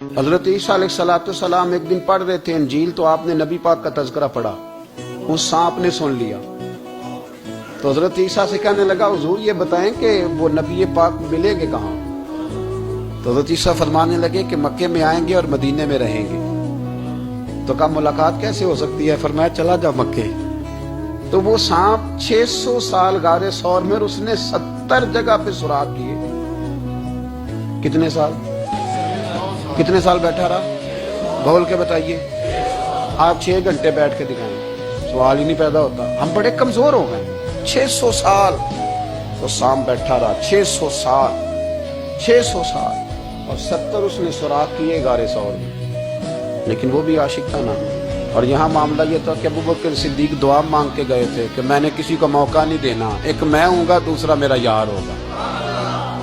हजरत ईसा अलैहिस्सलाम एक दिन पढ़ रहे थे इंजील, तो आपने नबी पाक का तज़किरा पढ़ा, उस सांप ने सुन लिया। तो हजरत ईसा से कहने लगा, हुजूर ये बताएं कि वो नबी पाक मिलेंगे कहाँ? तो हजरत ईसा फरमाने लगे कि मक्के में आएंगे और मदीने में रहेंगे। तो कहा मुलाकात कैसे हो सकती है? फरमाया चला जा मक्के। तो वो सांप 600 साल गारे सौर में, उसने 70 जगह पे सुराख किए। कितने साल बैठा रहा? बोल के बताइए। आप 6 घंटे बैठ के दिखाएं, सवाल ही नहीं पैदा होता। हम बड़े कमजोर हो गए। 600 साल तो सांप बैठा रहा, 600 साल और 70 उसने सुराख किए गारे सौर में, लेकिन वो भी आशिक था ना। और यहाँ मामला ये था कि अबू बकर सिद्दीक दुआ मांग के गए थे कि मैंने किसी को मौका नहीं देना, एक मैं हूँगा, दूसरा मेरा यार होगा।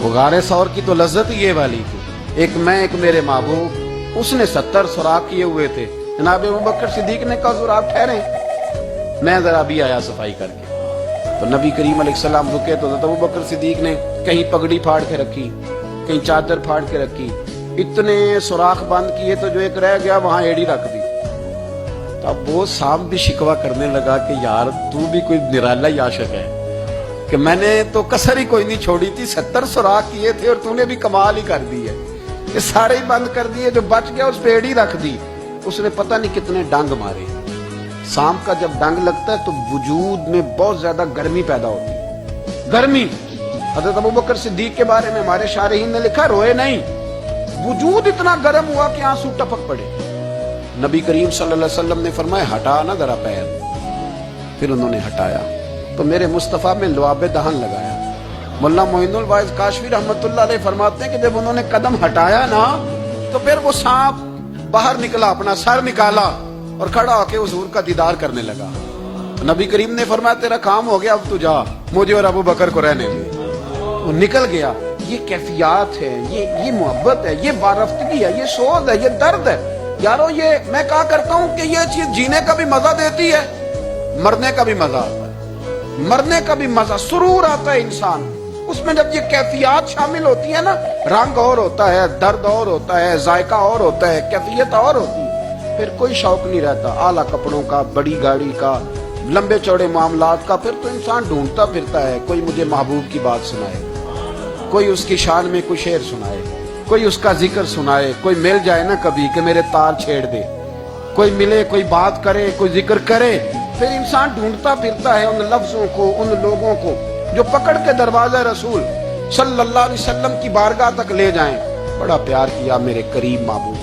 वो गारे सौर की तो लज्जत ये वाली थी, एक मैं एक मेरे महबूब। उसने 70 सुराख किए हुए थे। जनाब अबू बकर सिद्दीक ने कहा हुजूर आप ठहरे, मैं जरा भी आया सफाई करके। तो नबी करीम अलैहिस्सलाम रुके तो अबू बकर सिद्दीक ने कहीं पगड़ी फाड़ के रखी, कहीं चादर फाड़ के रखी, इतने सुराख बंद किए तो जो एक रह गया वहां एड़ी रख दी। तब वो सांप भी शिकवा करने लगा कि यार तू भी कोई निराला ही आशिक है कि मैंने तो कसर ही कोई नहीं छोड़ी थी, 70 सुराख किए थे और तूने भी कमाल ही कर दी है कि सारे ही बंद कर दिए, जो बच गया उस पे एड़ी रख दी। उसने पता नहीं कितने डंग मारे। सांप का जब डंग लगता है तो वजूद में बहुत ज्यादा गर्मी पैदा होती है। गर्मी हजरत अबू बकर सिद्दीक के बारे में हमारे शारहीन ने लिखा, रोए नहीं, वजूद इतना गर्म हुआ कि आंसू टपक पड़े। नबी करीम सल्लल्लाहु अलैहि वसल्लम ने फरमाया हटा ना जरा पैर। फिर उन्होंने हटाया तो मेरे मुस्तफा में लुआबे दहन लगाया। मुल्ला मोइनुल वाइज काशफी रहमतुल्लाह अलैह फरमाते हैं कि जब उन्होंने कदम हटाया ना तो फिर वो सांप बाहर निकला, अपना सर निकाला और खड़ा होकर हुजूर का दीदार करने लगा। नबी करीम ने फरमाया तेरा काम हो गया, अब तू जा, मुझे और अबू बकर को रहने दे। वो निकल गया। ये कैफियत है, ये मोहब्बत है, ये बारफ्तगी है, ये सोज है, ये दर्द है। यारो ये मैं कहा करता हूँ कि ये चीज जीने का भी मजा देती है, मरने का भी मजा आता है। मरने का भी मजा, सुरूर आता है इंसान उसमें जब ये कैफियत शामिल होती है ना। रंग और होता है, दर्द और होता है, जायका और होता है, कैफियत और होती है। फिर कोई शौक नहीं रहता आला कपड़ों का, बड़ी गाड़ी का, लंबे चौड़े मामलात का। फिर तो इंसान ढूंढता फिरता है कोई मुझे महबूब की बात सुनाए, कोई उसकी शान में कोई शेर सुनाए, कोई उसका जिक्र सुनाए, कोई मिल जाए ना कभी कि मेरे तार छेड़ दे, कोई मिले, कोई बात करे, कोई जिक्र करे। फिर इंसान ढूंढता फिरता है उन लफ्जों को, उन लोगों को जो पकड़ के दरवाजा रसूल सल्लल्लाहु अलैहि वसल्लम की बारगाह तक ले जाएं। बड़ा प्यार किया मेरे करीम महबूब।